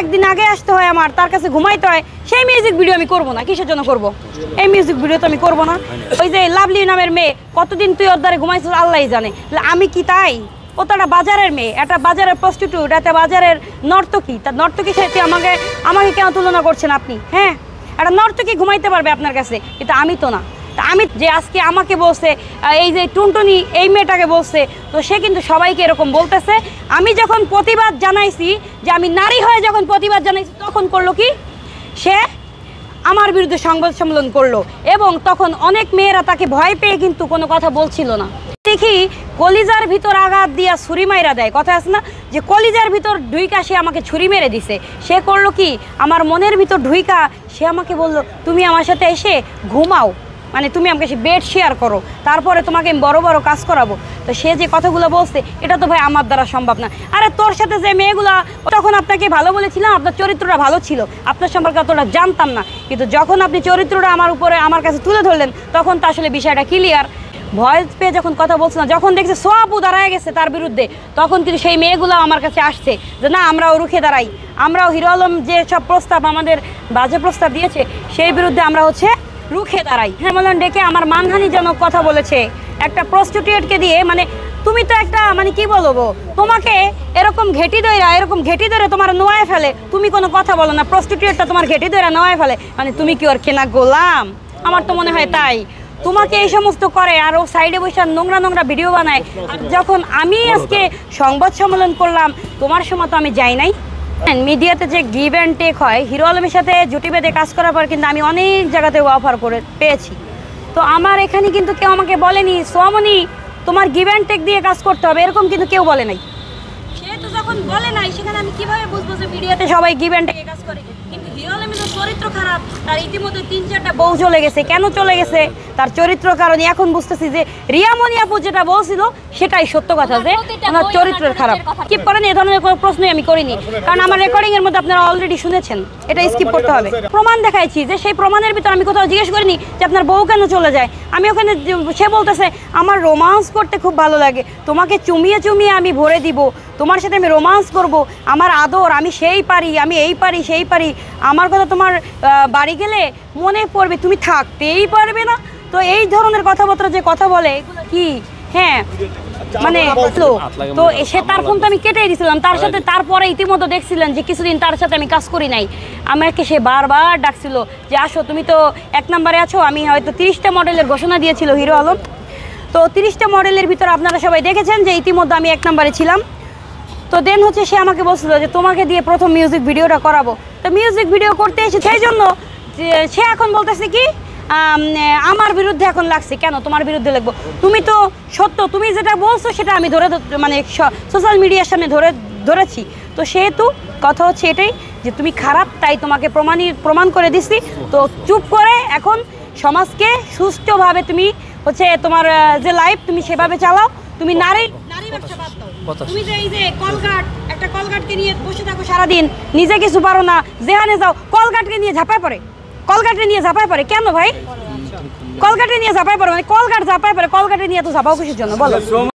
একদিন আগে আসতে হয়, আমার তার কাছে ঘুমাইতে হয়, সেই মিউজিক ভিডিও আমি করবো না। কিসের জন্য করব? এই মিউজিক ভিডিও তো আমি করবো না। ওই যে লাভলি নামের মেয়ে, কতদিন তুই ওর দ্বারে ঘুমাইছিস আল্লাহই জানে। আমি কি তাই? ও তো একটা বাজারের মেয়ে, একটা বাজারের প্রস্টিটিউট, একটা বাজারের নর্তকী। তার নর্তকীর সাথে আমাকে কেন তুলনা করছেন আপনি? হ্যাঁ, একটা নর্তকী ঘুমাইতে পারবে আপনার কাছে, কিন্তু আমি তো না। তা আমি যে আজকে আমাকে বলছে, এই যে টুনটুনি এই মেয়েটাকে বলছে, তো সে কিন্তু সবাইকে এরকম বলতেছে। আমি যখন প্রতিবাদ জানাইছি, যে আমি নারী হয়ে যখন প্রতিবাদ জানাইছি, তখন করলো কি, সে আমার বিরুদ্ধে সংবাদ সম্মেলন করলো, এবং তখন অনেক মেয়েরা তাকে ভয় পেয়ে কিন্তু কোনো কথা বলছিল না। দেখি কলিজার ভিতর আঘাত দিয়া ছুরি মাইরা দেয়, কথা আছে না, যে কলিজার ভিতর ঢুইকা সে আমাকে ছুরি মেরে দিছে। সে করলো কি, আমার মনের ভিতর ঢুইকা সে আমাকে বললো, তুমি আমার সাথে এসে ঘুমাও, মানে তুমি আমাকে সে বেড শেয়ার করো, তারপরে তোমাকে আমি বড় বড় কাজ করাবো। তো সে যে কথাগুলো বলছে, এটা তো ভাই আমার দ্বারা সম্ভব না। আরে তোর সাথে যে মেয়েগুলা, তখন আপনাকে ভালো বলেছিলাম, আপনার চরিত্রটা ভালো ছিল, আপনার সম্পর্কে অতটা জানতাম না, কিন্তু যখন আপনি চরিত্রটা আমার কাছে তুলে ধরলেন, তখন তো আসলে বিষয়টা ক্লিয়ার। ভয় পেয়ে যখন কথা বলছে না, যখন দেখছে সোয়াপু দাঁড়ায় গেছে তার বিরুদ্ধে, তখন কিন্তু সেই মেয়েগুলো আমার কাছে আসছে যে না, আমরাও রুখে দাঁড়াই, আমরাও হিরো আলম যে সব প্রস্তাব আমাদের বাজে প্রস্তাব দিয়েছে, সেই বিরুদ্ধে আমরা রুখে দাঁড়াই। হেমলন ডেকে আমার মানহানিজনক কথা বলেছে একটা প্রস্টিটিউটকে দিয়ে। মানে তুমি তো একটা, মানে কি বলবো, তোমাকে এরকম ঘেটি ধরে তোমার নোয়ায় ফেলে, তুমি কোনো কথা বলো না, প্রস্টিটিউটটা তোমার ঘেটি ধরে নোয়ায় ফেলে, মানে তুমি কি ওর কেনা গোলাম? আমার তো মনে হয় তাই। তোমাকে এই সমস্ত করে, আর ও সাইডে বসে নোংরা ভিডিও বানায়। আর যখন আমি আজকে সংবাদ সম্মেলন করলাম, তোমার সময় তো আমি যাই নাই। মিডিয়াতে যে গিভ অ্যান্ড টেক হয়, হিরো আলমের সাথে জুটি বেঁধে কাজ করার পর কিন্তু আমি অনেক জায়গাতে অফার করে পেয়েছি। তো আমার এখানে কিন্তু কেউ আমাকে বলেনি সোয়ামনি তোমার গিভ অ্যান্ড টেক দিয়ে কাজ করতে হবে, এরকম কিন্তু কেউ বলে নাই। সে তো যখন বলে নাই, সেখানে আমি কিভাবে বুঝবো যে মিডিয়াতে সবাই গিভ অ্যান্ড টেকে কাজ করে? কিন্তু হিরো আলমের চরিত্র খারাপ, তার ইতিমধ্যে 3-4টা বউ চলে গেছে। কেন চলে গেছে? তার চরিত্র কারণে। এখন বুঝতেছি যে রিয়ামণি আপু যেটা বলছিল সেটাই সত্য কথা, যে আমার চরিত্র খারাপ। স্কিপ করেন, এ ধরনের কোনো প্রশ্নই আমি করিনি, কারণ আমার রেকর্ডিং এর মধ্যে আপনারা অলরেডি শুনেছেন, এটা স্কিপ করতে হবে। প্রমাণ দেখাইছি, যে সেই প্রমাণের ভিতর আমি কোথাও জিজ্ঞেস করিনি যে আপনার বউ কেন চলে যায়। আমি ওখানে, সে বলতেছে আমার রোমান্স করতে খুব ভালো লাগে, তোমাকে চুমিয়ে আমি ভরে দিব, তোমার সাথে আমি রোমান্স করব, আমার আদর, আমি সেই পারি, আমি এই পারি সেই পারি, আমার কথা তোমার বাড়ি গেলে মনে পড়বে, তুমি থাকতেই পারবে না। তো এই ধরনের কথাবার্তা যে কথা বলে, এগুলো কি? হ্যাঁ, মানে তো সে তার ফোন তো আমি কেটে দিয়েছিলাম তার সাথে। তারপরে ইতিমধ্যে দেখছিলেন যে কিছুদিন তার সাথে আমি কাজ করি নাই। আমাকে সে বারবার ডাকছিল যে আসো, তুমি তো 1 নম্বরে আছো। আমি হয়তো 30টা মডেলের ঘোষণা দিয়েছিল হিরো আলম, তো 30টা মডেলের ভিতরে আপনারা সবাই দেখেছেন যে ইতিমধ্যে আমি 1 নম্বরে ছিলাম। তো দেন সে আমাকে বলছিল যে তোমাকে দিয়ে প্রথম মিউজিক ভিডিওটা করাবো। তো মিউজিক ভিডিও করতে এসে সেই জন্য সে এখন বলতেছে কি, আমার বিরুদ্ধে এখন লাগছে। কেন তোমার বিরুদ্ধে লিখবো? তুমি তো সত্য, তুমি যেটা বলছো সেটা আমি মানে সোশ্যাল মিডিয়ার সামনে ধরেছি। তো সেহেতু কথা হচ্ছে এটাই যে তুমি খারাপ, তাই তোমাকে প্রমাণ করে দিচ্ছি। তো চুপ করে এখন সমাজকে সুষ্ঠুভাবে তুমি তোমার যে লাইফ তুমি সেভাবে চালাও। তুমি নারী ব্যবসা বাদ দাও। তুমি যে এই যে একটা কলগাটকে নিয়ে বসে থাকো সারাদিন, নিজে কিছু পারো না, যেখানে যাও কলগাটকে নিয়ে ঝাঁপায় পড়ে। কেন ভাই? কলগাটে নিয়ে ঝাঁপায় পড়ে, মানে কলগাট ঝাঁপায় পড়ে, কলগাটে নিয়ে তো ঝাঁপাও কিসের জন্য বলো?